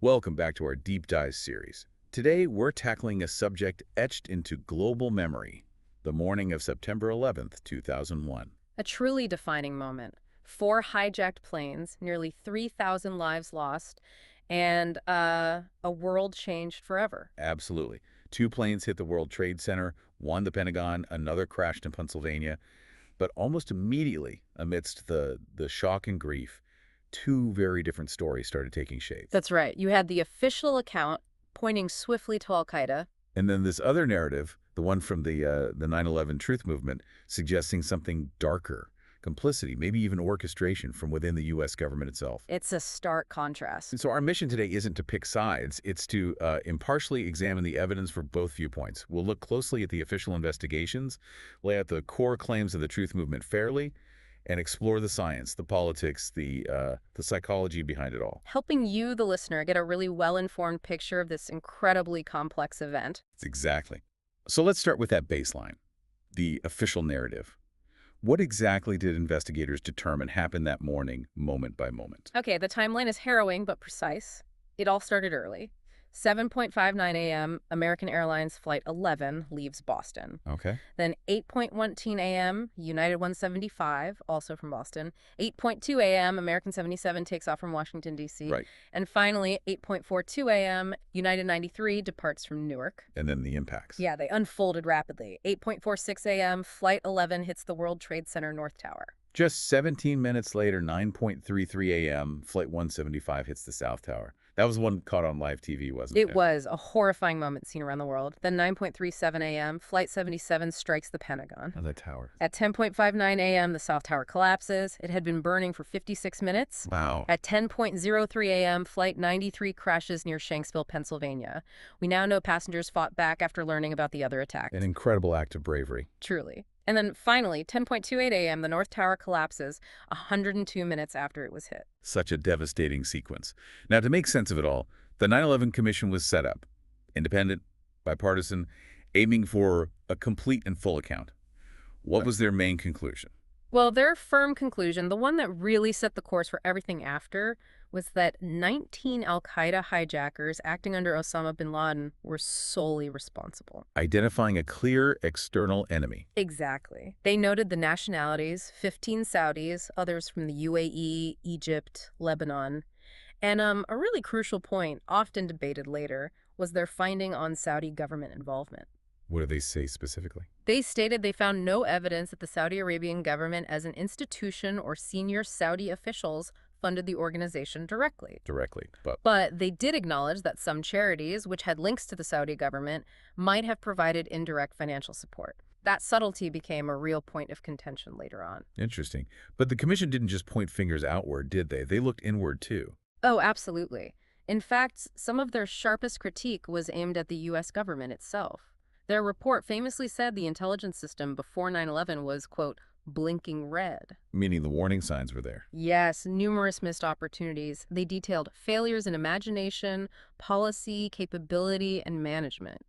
Welcome back to our Deep Dive series. Today, we're tackling a subject etched into global memory, the morning of September 11th, 2001. A truly defining moment. Four hijacked planes, nearly 3,000 lives lost, and a world changed forever. Absolutely. Two planes hit the World Trade Center, one the Pentagon, another crashed in Pennsylvania. But almost immediately, amidst the shock and grief, two very different stories started taking shape. That's right. You had the official account pointing swiftly to Al-Qaeda. And then this other narrative, the one from the 9/11 Truth Movement, suggesting something darker, complicity, maybe even orchestration from within the U.S. government itself. It's a stark contrast. And so our mission today isn't to pick sides. It's to impartially examine the evidence for both viewpoints. We'll look closely at the official investigations, lay out the core claims of the Truth Movement fairly, and explore the science, the politics, the psychology behind it all. Helping you, the listener, get a really well-informed picture of this incredibly complex event. Exactly. So let's start with that baseline, the official narrative. What exactly did investigators determine happened that morning, moment by moment? Okay, the timeline is harrowing but precise. It all started early. 7:59 a.m., American Airlines Flight 11 leaves Boston. Okay. Then 8:14 a.m., United 175, also from Boston. 8:2 a.m., American 77 takes off from Washington, D.C. Right. And finally, 8:42 a.m., United 93 departs from Newark. And then the impacts. Yeah, they unfolded rapidly. 8:46 a.m., Flight 11 hits the World Trade Center North Tower. Just 17 minutes later, 9:33 a.m., Flight 175 hits the South Tower. That was one caught on live TV, wasn't it? It was a horrifying moment seen around the world. Then 9:37 a.m., Flight 77 strikes the Pentagon. Oh, that tower. At 10:59 a.m., the South Tower collapses. It had been burning for 56 minutes. Wow. At 10:03 a.m., Flight 93 crashes near Shanksville, Pennsylvania. We now know passengers fought back after learning about the other attacks. An incredible act of bravery. Truly. And then finally, 10:28 a.m., the North Tower collapses 102 minutes after it was hit. Such a devastating sequence. Now, to make sense of it all, the 9/11 Commission was set up. Independent, bipartisan, aiming for a complete and full account. What was their main conclusion? Well, their firm conclusion, the one that really set the course for everything after, was that 19 Al-Qaeda hijackers acting under Osama bin Laden were solely responsible. Identifying a clear external enemy. Exactly. They noted the nationalities, 15 Saudis, others from the UAE, Egypt, Lebanon. And a really crucial point, often debated later, was their finding on Saudi government involvement. What do they say specifically? They stated they found no evidence that the Saudi Arabian government as an institution or senior Saudi officials funded the organization directly. But they did acknowledge that some charities, which had links to the Saudi government, might have provided indirect financial support. That subtlety became a real point of contention later on. Interesting. But the commission didn't just point fingers outward, did they? They looked inward, too. Oh, absolutely. In fact, some of their sharpest critique was aimed at the U.S. government itself. Their report famously said the intelligence system before 9/11 was, quote, blinking red. Meaning the warning signs were there. Yes, numerous missed opportunities. They detailed failures in imagination, policy, capability, and management.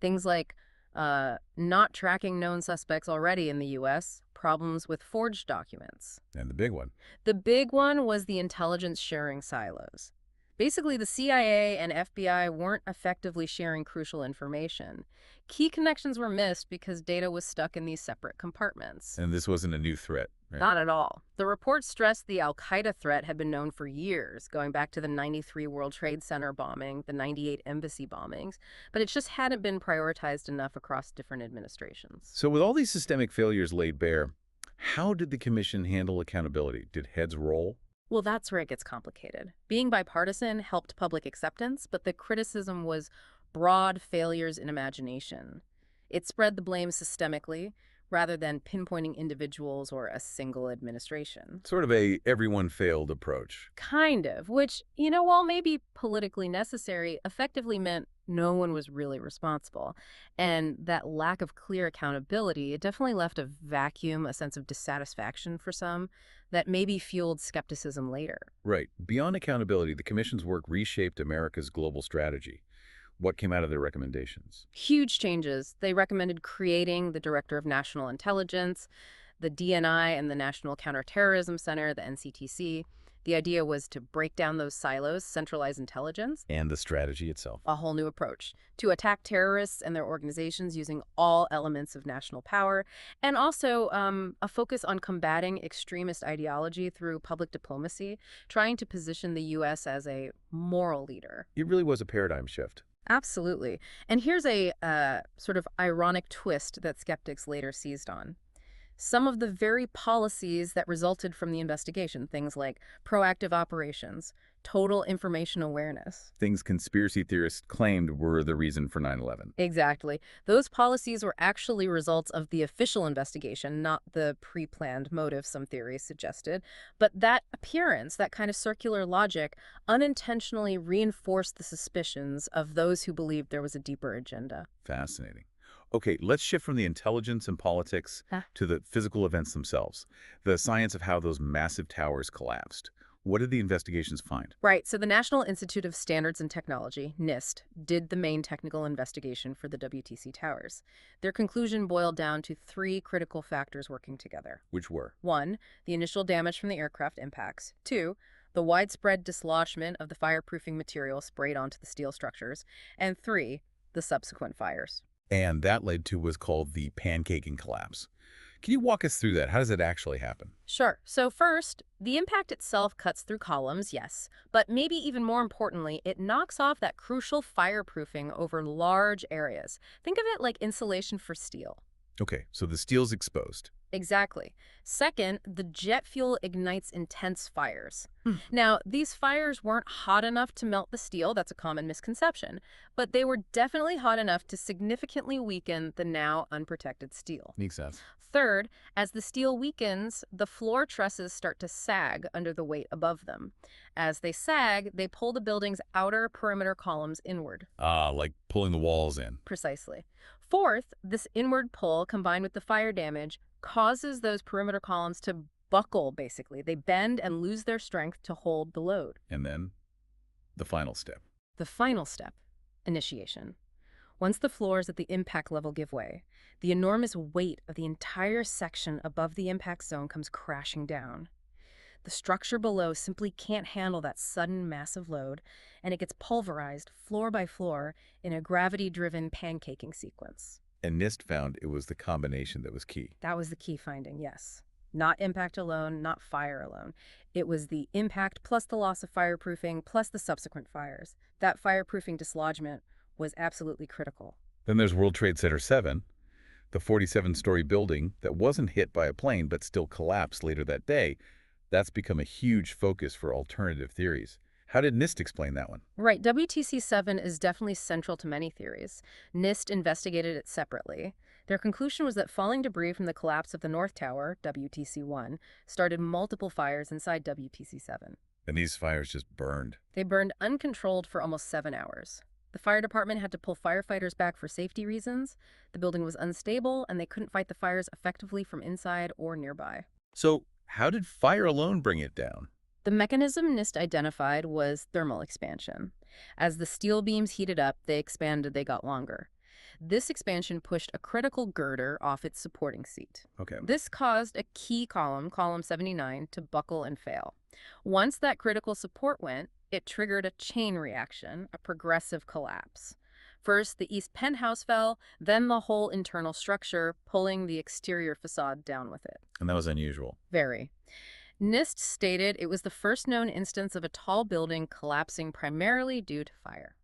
Things like not tracking known suspects already in the U.S., problems with forged documents. And the big one. The big one was the intelligence sharing silos. Basically, the CIA and FBI weren't effectively sharing crucial information. Key connections were missed because data was stuck in these separate compartments. And this wasn't a new threat, right? Not at all. The report stressed the Al-Qaeda threat had been known for years, going back to the 93 World Trade Center bombing, the 98 embassy bombings, but it just hadn't been prioritized enough across different administrations. So with all these systemic failures laid bare, how did the commission handle accountability? Did heads roll? Well, that's where it gets complicated. Being bipartisan helped public acceptance, but the criticism was broad failures in imagination. It spread the blame systemically, rather than pinpointing individuals or a single administration. Sort of a everyone failed approach. Kind of, which, while maybe politically necessary, effectively meant no one was really responsible. And that lack of clear accountability, it definitely left a vacuum, a sense of dissatisfaction for some that maybe fueled skepticism later. Right. Beyond accountability, the commission's work reshaped America's global strategy. What came out of their recommendations? Huge changes. They recommended creating the Director of National Intelligence, the DNI and the National Counterterrorism Center, the NCTC. The idea was to break down those silos, centralize intelligence, And the strategy itself. a whole new approach to attack terrorists and their organizations using all elements of national power, and also a focus on combating extremist ideology through public diplomacy, trying to position the U.S. as a moral leader. It really was a paradigm shift. Absolutely. And here's a sort of ironic twist that skeptics later seized on. Some of the very policies that resulted from the investigation, things like proactive operations, total information awareness. Things conspiracy theorists claimed were the reason for 9/11. Exactly. Those policies were actually results of the official investigation, not the pre-planned motive some theories suggested. But that appearance, that kind of circular logic, unintentionally reinforced the suspicions of those who believed there was a deeper agenda. Fascinating. Okay, let's shift from the intelligence and politics to the physical events themselves, the science of how those massive towers collapsed. What did the investigations find? Right, so the National Institute of Standards and Technology, NIST, did the main technical investigation for the WTC towers. Their conclusion boiled down to three critical factors working together. Which were? 1, the initial damage from the aircraft impacts. 2, the widespread dislodgement of the fireproofing material sprayed onto the steel structures. And 3, the subsequent fires. And that led to what's called the pancaking collapse. Can you walk us through that? How does it actually happen? Sure. So first, the impact itself cuts through columns, yes. But maybe even more importantly, it knocks off that crucial fireproofing over large areas. Think of it like insulation for steel. Okay, so the steel's exposed. Exactly. Second, the jet fuel ignites intense fires. Now, these fires weren't hot enough to melt the steel, that's a common misconception, but they were definitely hot enough to significantly weaken the now unprotected steel. Makes sense. Third, as the steel weakens, the floor trusses start to sag under the weight above them. As they sag, they pull the building's outer perimeter columns inward. Like pulling the walls in. Precisely. Fourth, this inward pull combined with the fire damage causes those perimeter columns to buckle, basically. They bend and lose their strength to hold the load. And then the final step. The final step, initiation. Once the floors at the impact level give way, the enormous weight of the entire section above the impact zone comes crashing down. The structure below simply can't handle that sudden massive load, and it gets pulverized floor by floor in a gravity-driven pancaking sequence. And NIST found it was the combination that was key. That was the key finding, yes. Not impact alone, not fire alone. It was the impact plus the loss of fireproofing plus the subsequent fires. That fireproofing dislodgement was absolutely critical. Then there's World Trade Center 7, the 47-story building that wasn't hit by a plane but still collapsed later that day. That's become a huge focus for alternative theories. How did NIST explain that one? Right, WTC-7 is definitely central to many theories. NIST investigated it separately. Their conclusion was that falling debris from the collapse of the North Tower, WTC-1, started multiple fires inside WTC-7. And these fires just burned. They burned uncontrolled for almost 7 hours. The fire department had to pull firefighters back for safety reasons. The building was unstable, and they couldn't fight the fires effectively from inside or nearby. So how did fire alone bring it down? The mechanism NIST identified was thermal expansion. As the steel beams heated up, they expanded, they got longer. This expansion pushed a critical girder off its supporting seat. Okay. This caused a key column, column 79, to buckle and fail. Once that critical support went, it triggered a chain reaction, a progressive collapse. First, the east penthouse fell, then the whole internal structure, pulling the exterior facade down with it. And that was unusual. Very. NIST stated it was the first known instance of a tall building collapsing primarily due to fire.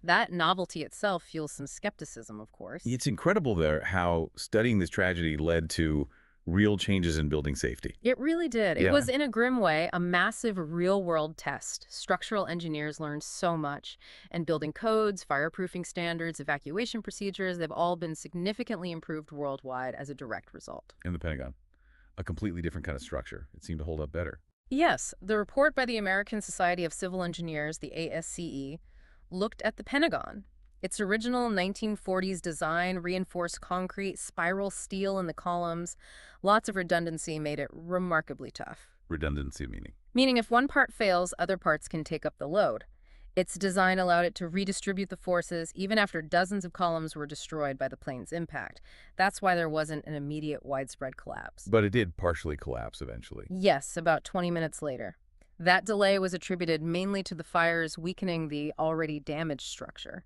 That novelty itself fuels some skepticism, of course. It's incredible there how studying this tragedy led to real changes in building safety. It really did. Yeah. It was, in a grim way, a massive real-world test. Structural engineers learned so much. And building codes, fireproofing standards, evacuation procedures, they've all been significantly improved worldwide as a direct result. In the Pentagon. A completely different kind of structure. It seemed to hold up better. Yes, the report by the American Society of Civil Engineers, the ASCE, looked at the Pentagon. Its original 1940s design, reinforced concrete, spiral steel in the columns, lots of redundancy made it remarkably tough. Redundancy meaning? Meaning if one part fails, other parts can take up the load. Its design allowed it to redistribute the forces even after dozens of columns were destroyed by the plane's impact. That's why there wasn't an immediate widespread collapse. But it did partially collapse eventually. Yes, about 20 minutes later. That delay was attributed mainly to the fires weakening the already damaged structure.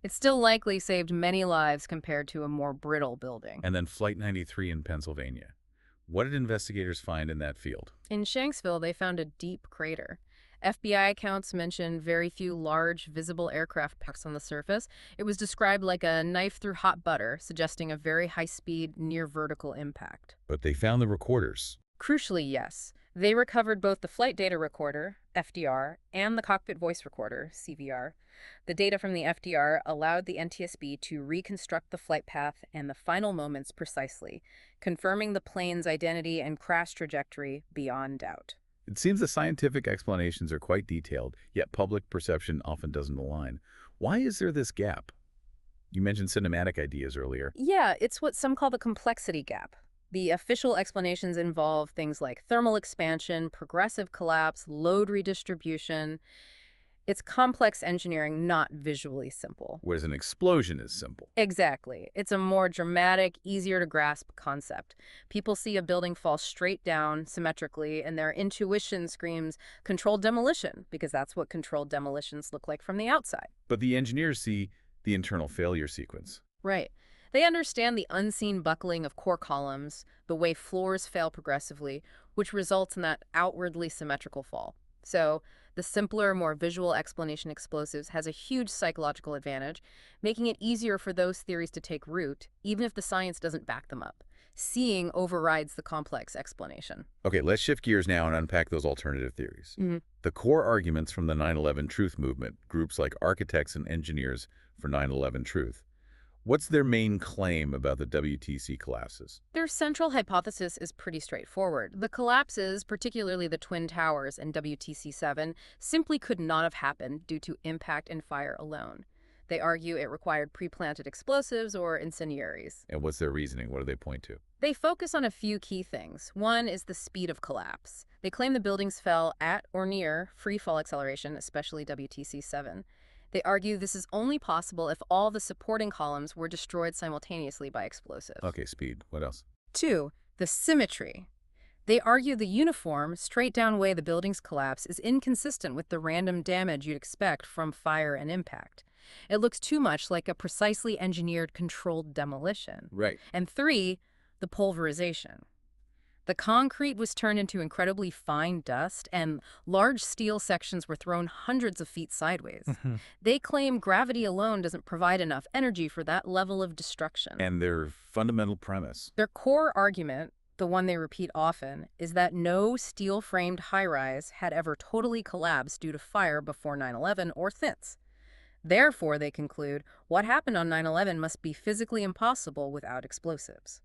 It still likely saved many lives compared to a more brittle building. And then Flight 93 in Pennsylvania. What did investigators find in that field? In Shanksville, they found a deep crater. FBI accounts mention very few large, visible aircraft packs on the surface. It was described like a knife through hot butter, suggesting a very high-speed, near-vertical impact. But they found the recorders. Crucially, yes. They recovered both the flight data recorder, FDR, and the cockpit voice recorder, CVR. The data from the FDR allowed the NTSB to reconstruct the flight path and the final moments precisely, confirming the plane's identity and crash trajectory beyond doubt. It seems the scientific explanations are quite detailed, yet public perception often doesn't align. Why is there this gap? You mentioned cinematic ideas earlier. Yeah, it's what some call the complexity gap. The official explanations involve things like thermal expansion, progressive collapse, load redistribution. It's complex engineering, not visually simple. Whereas an explosion is simple. Exactly. It's a more dramatic, easier to grasp concept. People see a building fall straight down symmetrically, and their intuition screams controlled demolition, because that's what controlled demolitions look like from the outside. But the engineers see the internal failure sequence. Right. They understand the unseen buckling of core columns, the way floors fail progressively, which results in that outwardly symmetrical fall. So, the simpler, more visual explanation explosives has a huge psychological advantage, making it easier for those theories to take root, even if the science doesn't back them up. Seeing overrides the complex explanation. Okay, let's shift gears now and unpack those alternative theories. The core arguments from the 9/11 Truth movement, groups like architects and engineers for 9/11 Truth. What's their main claim about the WTC collapses? Their central hypothesis is pretty straightforward. The collapses, particularly the Twin Towers and WTC-7, simply could not have happened due to impact and fire alone. They argue it required pre-planted explosives or incendiaries. And what's their reasoning? What do they point to? They focus on a few key things. One is the speed of collapse. They claim the buildings fell at or near free fall acceleration, especially WTC-7. They argue this is only possible if all the supporting columns were destroyed simultaneously by explosive. Okay, speed. What else? 2. The symmetry. They argue the uniform, straight-down way the buildings collapse is inconsistent with the random damage you'd expect from fire and impact. It looks too much like a precisely engineered controlled demolition. Right. And 3. The pulverization. The concrete was turned into incredibly fine dust, and large steel sections were thrown hundreds of feet sideways. They claim gravity alone doesn't provide enough energy for that level of destruction. And their fundamental premise. Their core argument, the one they repeat often, is that no steel-framed high-rise had ever totally collapsed due to fire before 9/11 or since. Therefore, they conclude, what happened on 9/11 must be physically impossible without explosives.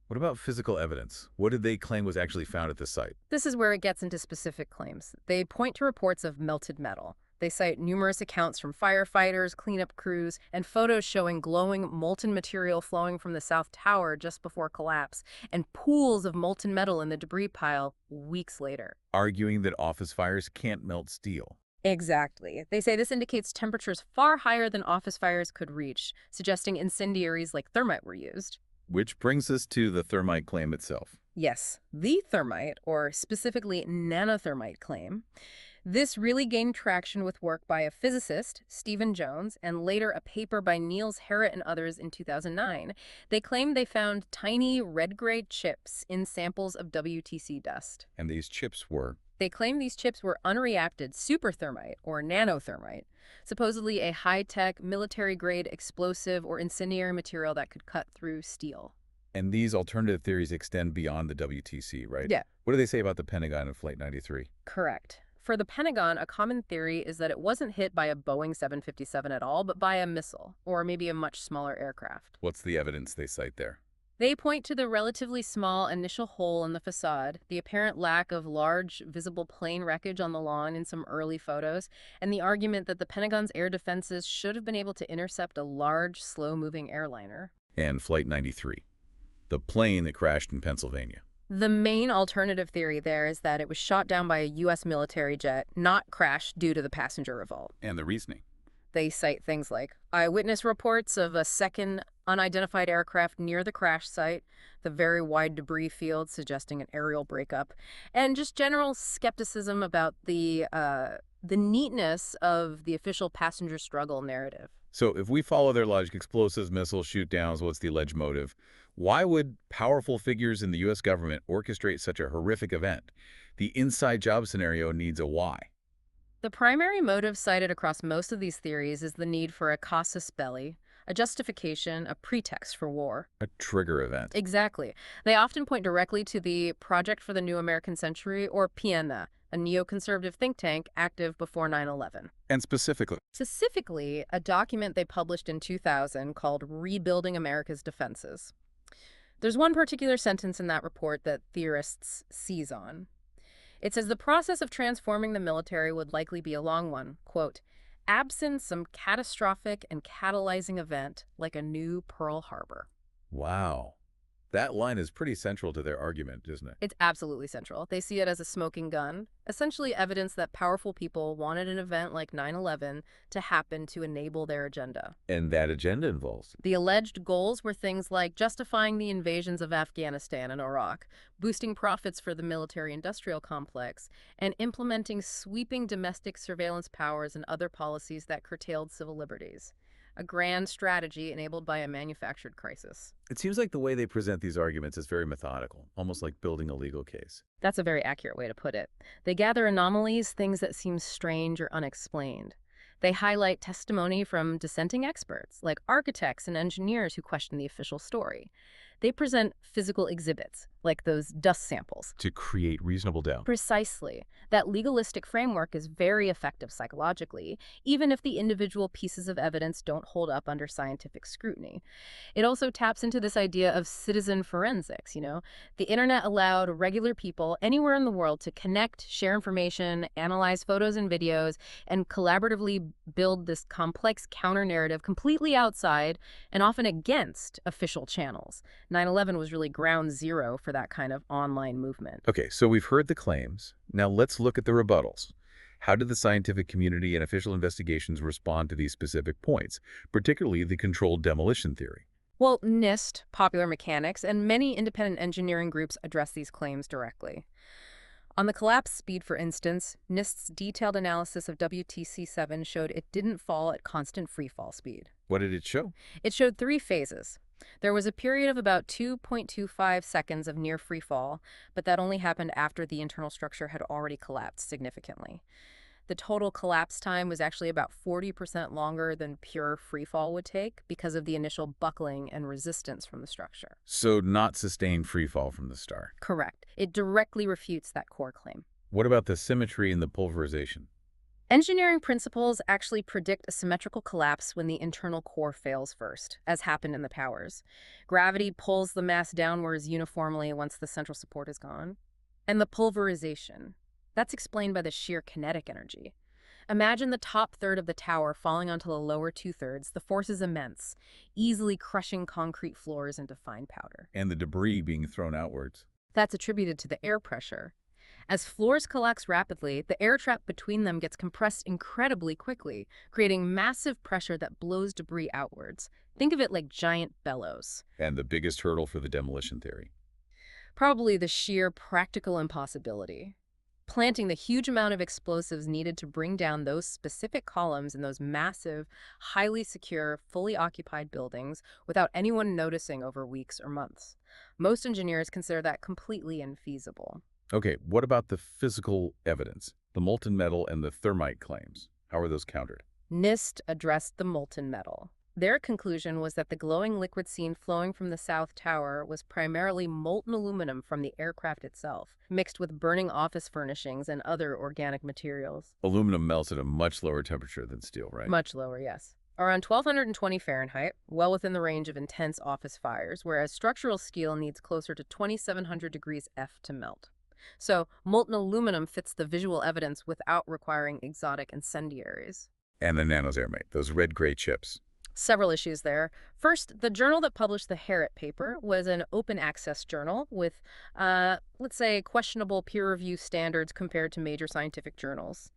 What about physical evidence? What did they claim was actually found at the site? This is where it gets into specific claims. They point to reports of melted metal. They cite numerous accounts from firefighters, cleanup crews, and photos showing glowing molten material flowing from the South Tower just before collapse, and pools of molten metal in the debris pile weeks later. Arguing that office fires can't melt steel. Exactly. They say this indicates temperatures far higher than office fires could reach, suggesting incendiaries like thermite were used. Which brings us to the thermite claim itself. Yes, the thermite, or specifically nanothermite claim. This really gained traction with work by a physicist, Stephen Jones, and later a paper by Niels Harrit and others in 2009. They claimed they found tiny red-gray chips in samples of WTC dust. And these chips were? They claim these chips were unreacted superthermite, or nanothermite, supposedly a high-tech, military-grade explosive or incendiary material that could cut through steel. And these alternative theories extend beyond the WTC, right? Yeah. What do they say about the Pentagon and Flight 93? Correct. For the Pentagon, a common theory is that it wasn't hit by a Boeing 757 at all, but by a missile, or maybe a much smaller aircraft. What's the evidence they cite there? They point to the relatively small initial hole in the facade, the apparent lack of large, visible plane wreckage on the lawn in some early photos, and the argument that the Pentagon's air defenses should have been able to intercept a large, slow-moving airliner. And Flight 93, the plane that crashed in Pennsylvania. The main alternative theory there is that it was shot down by a U.S. military jet, not crashed due to the passenger revolt. And the reasoning? They cite things like eyewitness reports of a second unidentified aircraft near the crash site, the very wide debris field suggesting an aerial breakup, and just general skepticism about the neatness of the official passenger struggle narrative. So if we follow their logic, explosives, missiles, shoot-downs, what's the alleged motive? Why would powerful figures in the U.S. government orchestrate such a horrific event? The inside job scenario needs a why. The primary motive cited across most of these theories is the need for a casus belli, a justification, a pretext for war. A trigger event. Exactly. They often point directly to the Project for the New American Century, or PNA, a neoconservative think tank active before 9/11. And specifically, Specifically, a document they published in 2000 called Rebuilding America's Defenses. There's one particular sentence in that report that theorists seize on. It says the process of transforming the military would likely be a long one, quote, absent some catastrophic and catalyzing event like a new Pearl Harbor. wow. That line is pretty central to their argument, isn't it? It's absolutely central. They see it as a smoking gun, essentially evidence that powerful people wanted an event like 9/11 to happen to enable their agenda. And that agenda involves. The alleged goals were things like justifying the invasions of Afghanistan and Iraq, boosting profits for the military-industrial complex, and implementing sweeping domestic surveillance powers and other policies that curtailed civil liberties. A grand strategy enabled by a manufactured crisis. It seems like the way they present these arguments is very methodical, almost like building a legal case. That's a very accurate way to put it. They gather anomalies, things that seem strange or unexplained. They highlight testimony from dissenting experts, like architects and engineers who question the official story. They present physical exhibits, like those dust samples. To create reasonable doubt. Precisely. That legalistic framework is very effective psychologically, even if the individual pieces of evidence don't hold up under scientific scrutiny. It also taps into this idea of citizen forensics, The internet allowed regular people anywhere in the world to connect, share information, analyze photos and videos, and collaboratively build this complex counter-narrative completely outside and often against official channels. 9/11 was really ground zero for that kind of online movement. Okay, so we've heard the claims. Now let's look at the rebuttals. How did the scientific community and official investigations respond to these specific points, particularly the controlled demolition theory? Well, NIST, Popular Mechanics, and many independent engineering groups address these claims directly. On the collapse speed, for instance, NIST's detailed analysis of WTC-7 showed it didn't fall at constant freefall speed. What did it show? It showed 3 phases. There was a period of about 2.25 seconds of near free fall, but that only happened after the internal structure had already collapsed significantly. The total collapse time was actually about 40% longer than pure free fall would take because of the initial buckling and resistance from the structure. So not sustained free fall from the start. Correct. It directly refutes that core claim. What about the symmetry and the pulverization? Engineering principles actually predict a symmetrical collapse when the internal core fails first, as happened in the towers. Gravity pulls the mass downwards uniformly once the central support is gone. And the pulverization, that's explained by the sheer kinetic energy. Imagine the top third of the tower falling onto the lower two-thirds. The force is immense, easily crushing concrete floors into fine powder. And the debris being thrown outwards. That's attributed to the air pressure. As floors collapse rapidly, the air trap between them gets compressed incredibly quickly, creating massive pressure that blows debris outwards. Think of it like giant bellows. And the biggest hurdle for the demolition theory? Probably the sheer practical impossibility. Planting the huge amount of explosives needed to bring down those specific columns in those massive, highly secure, fully occupied buildings without anyone noticing over weeks or months. Most engineers consider that completely infeasible. Okay, what about the physical evidence? The molten metal and the thermite claims. How are those countered? NIST addressed the molten metal. Their conclusion was that the glowing liquid seen flowing from the South Tower was primarily molten aluminum from the aircraft itself, mixed with burning office furnishings and other organic materials. Aluminum melts at a much lower temperature than steel, right? Much lower, yes. Around 1220 Fahrenheit, well within the range of intense office fires, whereas structural steel needs closer to 2700 degrees F to melt. So, molten aluminum fits the visual evidence without requiring exotic incendiaries. And the nanothermite, those red-gray chips. Several issues there. First, the journal that published the Harriet paper was an open access journal with, let's say, questionable peer review standards compared to major scientific journals.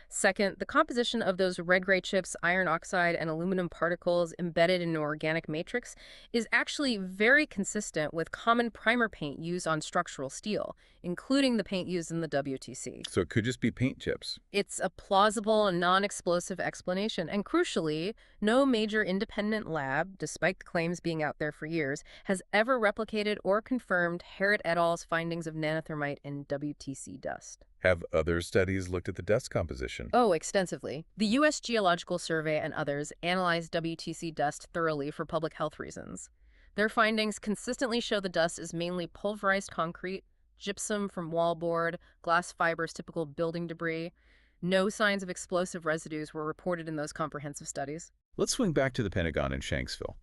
Second, the composition of those red-gray chips, iron oxide, and aluminum particles embedded in an organic matrix is actually very consistent with common primer paint used on structural steel, including the paint used in the WTC. So it could just be paint chips. It's a plausible and non-explosive explanation, and crucially, no major independent lab, despite the claims being out there for years, has ever replicated or confirmed Harriet et al.'s findings of nanothermite in WTC dust. Have other studies looked at the dust composition? Oh, extensively. The U.S. Geological Survey and others analyzed WTC dust thoroughly for public health reasons. Their findings consistently show the dust is mainly pulverized concrete, gypsum from wallboard, glass fibers typical of building debris. No signs of explosive residues were reported in those comprehensive studies. Let's swing back to the Pentagon in Shanksville.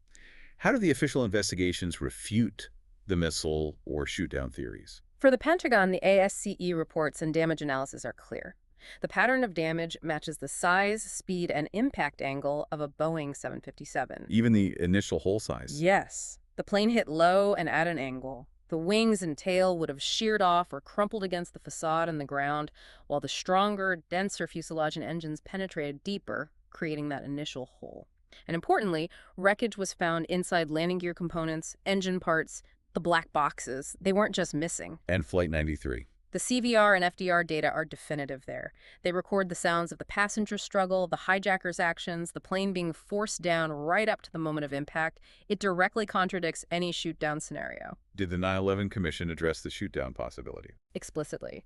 How do the official investigations refute the missile or shoot-down theories? For the Pentagon, the ASCE reports and damage analysis are clear. The pattern of damage matches the size, speed, and impact angle of a Boeing 757. Even the initial hole size? Yes. The plane hit low and at an angle. The wings and tail would have sheared off or crumpled against the facade and the ground, while the stronger, denser fuselage and engines penetrated deeper, creating that initial hole. And importantly, wreckage was found inside landing gear components, engine parts, the black boxes. They weren't just missing. And Flight 93. The CVR and FDR data are definitive there. They record the sounds of the passenger struggle, the hijackers' actions, the plane being forced down right up to the moment of impact. It directly contradicts any shoot-down scenario. Did the 9/11 Commission address the shoot-down possibility? Explicitly.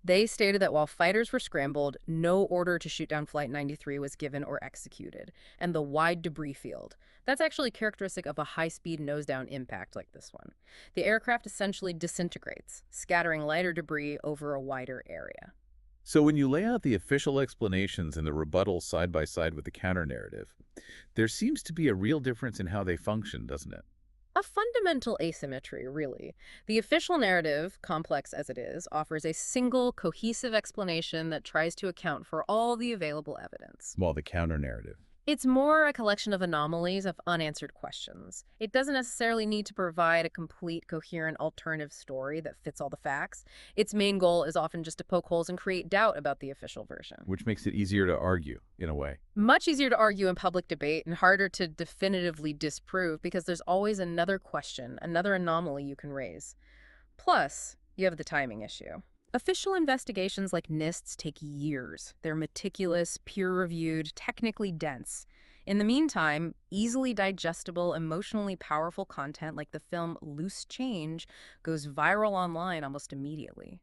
They stated that while fighters were scrambled, no order to shoot down Flight 93 was given or executed, and the wide debris field. That's actually characteristic of a high-speed nose-down impact like this one. The aircraft essentially disintegrates, scattering lighter debris over a wider area. So when you lay out the official explanations and the rebuttals side by side with the counter-narrative, there seems to be a real difference in how they function, doesn't it? A fundamental asymmetry, really. The official narrative, complex as it is, offers a single, cohesive explanation that tries to account for all the available evidence. While the counter-narrative. It's more a collection of anomalies of unanswered questions. It doesn't necessarily need to provide a complete, coherent alternative story that fits all the facts. Its main goal is often just to poke holes and create doubt about the official version. Which makes it easier to argue, in a way. Much easier to argue in public debate and harder to definitively disprove because there's always another question, another anomaly you can raise. Plus, you have the timing issue. Official investigations like NIST's take years. They're meticulous, peer-reviewed, technically dense. In the meantime, easily digestible, emotionally powerful content like the film Loose Change goes viral online almost immediately.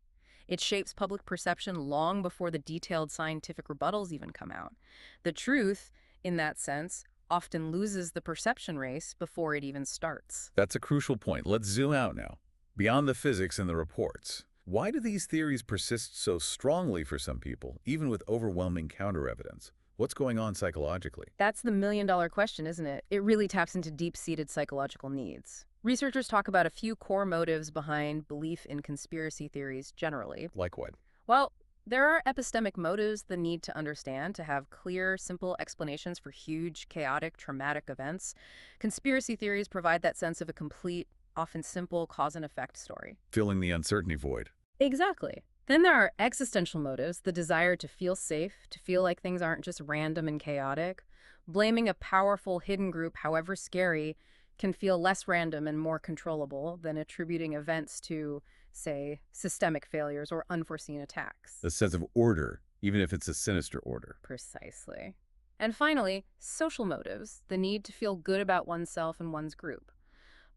It shapes public perception long before the detailed scientific rebuttals even come out. The truth, in that sense, often loses the perception race before it even starts. That's a crucial point. Let's zoom out now. Beyond the physics and the reports. Why do these theories persist so strongly for some people, even with overwhelming counter-evidence? What's going on psychologically? That's the million-dollar question, isn't it? It really taps into deep-seated psychological needs. Researchers talk about a few core motives behind belief in conspiracy theories generally. Like what? Well, there are epistemic motives, the need to understand, to have clear, simple explanations for huge, chaotic, traumatic events. Conspiracy theories provide that sense of a complete, often simple cause and effect story. Filling the uncertainty void. Exactly. Then there are existential motives, the desire to feel safe, to feel like things aren't just random and chaotic. Blaming a powerful hidden group, however scary, can feel less random and more controllable than attributing events to, say, systemic failures or unforeseen attacks. A sense of order, even if it's a sinister order. Precisely. And finally, social motives, the need to feel good about oneself and one's group.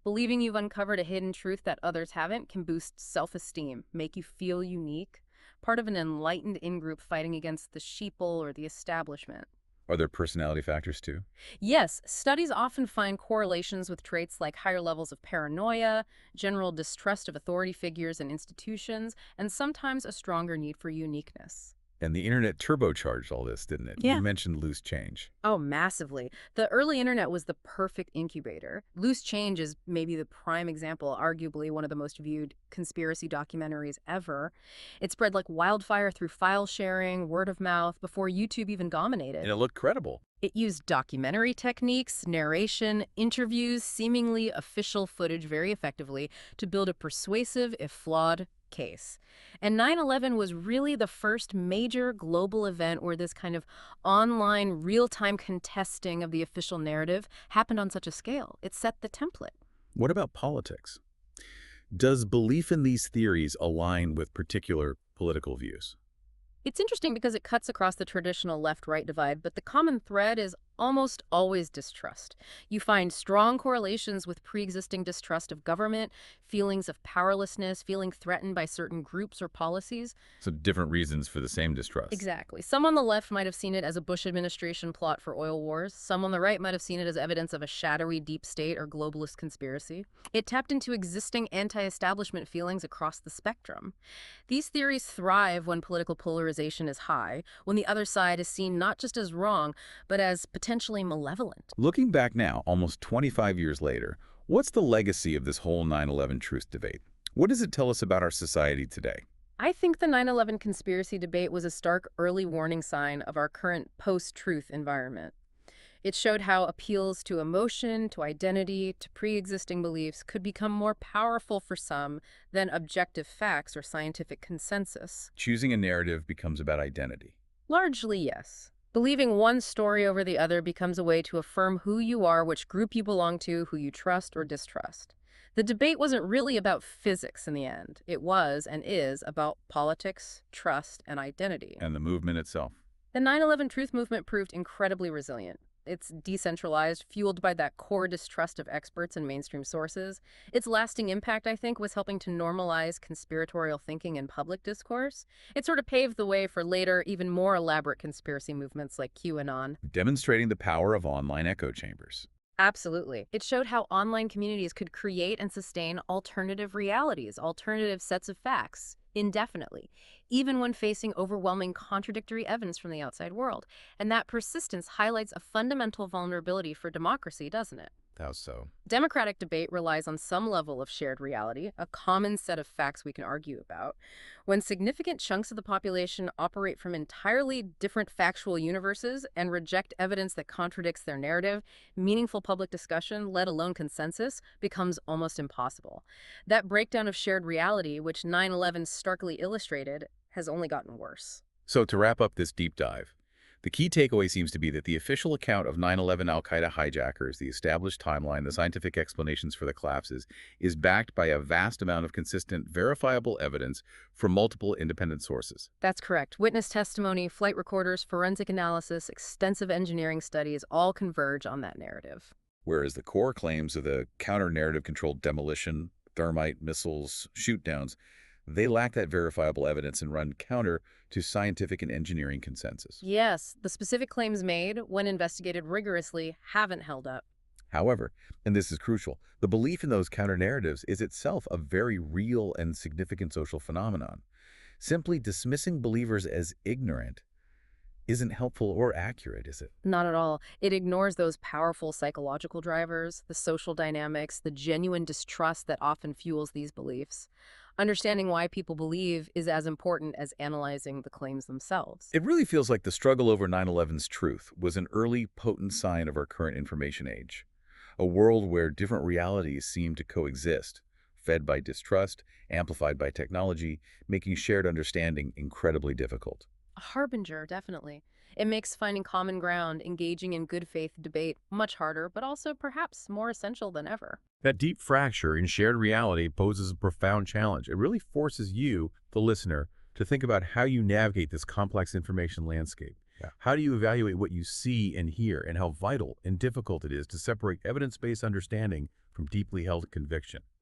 Believing you've uncovered a hidden truth that others haven't can boost self-esteem, make you feel unique, part of an enlightened in-group fighting against the sheeple or the establishment. Are there personality factors too? Yes, studies often find correlations with traits like higher levels of paranoia, general distrust of authority figures and institutions, and sometimes a stronger need for uniqueness. And the internet turbocharged all this, didn't it? Yeah. You mentioned Loose Change. Oh, massively. The early internet was the perfect incubator. Loose Change is maybe the prime example, arguably one of the most viewed conspiracy documentaries ever. It spread like wildfire through file sharing, word of mouth, before YouTube even dominated. And it looked credible. It used documentary techniques, narration, interviews, seemingly official footage very effectively to build a persuasive, if flawed, case. And 9/11 was really the first major global event where this kind of online, real-time contesting of the official narrative happened on such a scale. It set the template. What about politics? Does belief in these theories align with particular political views? It's interesting because it cuts across the traditional left-right divide, but the common thread is almost always distrust. You find strong correlations with pre-existing distrust of government, feelings of powerlessness, feeling threatened by certain groups or policies. So different reasons for the same distrust. Exactly. Some on the left might have seen it as a Bush administration plot for oil wars. Some on the right might have seen it as evidence of a shadowy deep state or globalist conspiracy. It tapped into existing anti-establishment feelings across the spectrum. These theories thrive when political polarization is high, when the other side is seen not just as wrong, but as potentially malevolent. Looking back now, almost 25 years later, what's the legacy of this whole 9/11 truth debate? What does it tell us about our society today? I think the 9/11 conspiracy debate was a stark early warning sign of our current post-truth environment. It showed how appeals to emotion, to identity, to pre-existing beliefs could become more powerful for some than objective facts or scientific consensus. Choosing a narrative becomes about identity. Largely, yes. Believing one story over the other becomes a way to affirm who you are, which group you belong to, who you trust or distrust. The debate wasn't really about physics in the end. It was and is about politics, trust, and identity. And the movement itself. The 9/11 truth movement proved incredibly resilient. It's decentralized, fueled by that core distrust of experts and mainstream sources. Its lasting impact, I think, was helping to normalize conspiratorial thinking in public discourse. It sort of paved the way for later, even more elaborate conspiracy movements like QAnon. Demonstrating the power of online echo chambers. Absolutely. It showed how online communities could create and sustain alternative realities, alternative sets of facts, indefinitely, even when facing overwhelming contradictory evidence from the outside world. And that persistence highlights a fundamental vulnerability for democracy, doesn't it? How so? Democratic debate relies on some level of shared reality, a common set of facts we can argue about. When significant chunks of the population operate from entirely different factual universes and reject evidence that contradicts their narrative, meaningful public discussion, let alone consensus, becomes almost impossible. That breakdown of shared reality, which 9/11 starkly illustrated, has only gotten worse. So to wrap up this deep dive, the key takeaway seems to be that the official account of 9/11 Al-Qaeda hijackers, the established timeline, the scientific explanations for the collapses, is backed by a vast amount of consistent, verifiable evidence from multiple independent sources. That's correct. Witness testimony, flight recorders, forensic analysis, extensive engineering studies all converge on that narrative. Whereas the core claims of the counter-narrative controlled demolition, thermite, missiles, shoot-downs, they lack that verifiable evidence and run counter to scientific and engineering consensus. Yes, the specific claims made, when investigated rigorously, haven't held up. However, and this is crucial, the belief in those counter-narratives is itself a very real and significant social phenomenon. Simply dismissing believers as ignorant isn't helpful or accurate, is it? Not at all. It ignores those powerful psychological drivers, the social dynamics, the genuine distrust that often fuels these beliefs. Understanding why people believe is as important as analyzing the claims themselves. It really feels like the struggle over 9/11's truth was an early, potent sign of our current information age. A world where different realities seem to coexist, fed by distrust, amplified by technology, making shared understanding incredibly difficult. A harbinger, definitely. It makes finding common ground, engaging in good faith debate much harder, but also perhaps more essential than ever. That deep fracture in shared reality poses a profound challenge. It really forces you, the listener, to think about how you navigate this complex information landscape. Yeah. How do you evaluate what you see and hear, and how vital and difficult it is to separate evidence-based understanding from deeply held conviction?